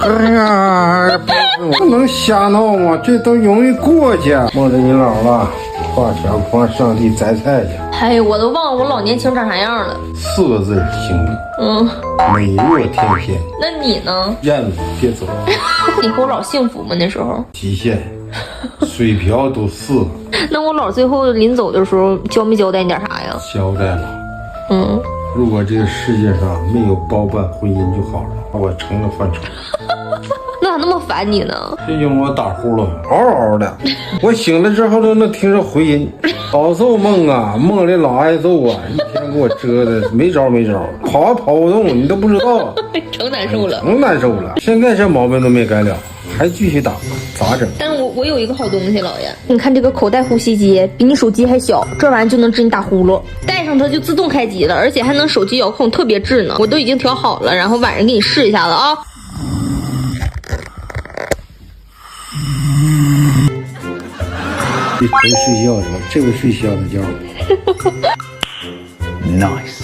哎呀，不能瞎闹嘛，这都容易过去。摸着你姥了，画相框上地摘菜去。哎呦，我都忘了我老年轻长啥样了。4个字形容，美若天仙。那你呢？燕子别走，你和我姥幸福吗？那时候？极限，水瓢都4个。那我姥最后临走的时候交没交代你点啥呀？交代了。如果这个世界上没有包办婚姻就好了，我成了犯愁。那咋那么烦你呢？这因为我打呼噜，嗷嗷的。我醒了之后都能听着回音，好受梦啊，梦里老挨揍啊，一天给我折的没招没招，跑也跑不动，你都不知道，成难受了，成难受了。现在这毛病都没改了，还继续打，咋整？但是我有一个好东西，姥爷，你看这个口袋呼吸机比你手机还小，这玩意就能治你打呼噜，带上它就自动开机了，而且还能手机遥控，特别智能。我都已经调好了，然后晚上给你试一下子啊。没睡觉是吧？这个睡香的觉。Nice。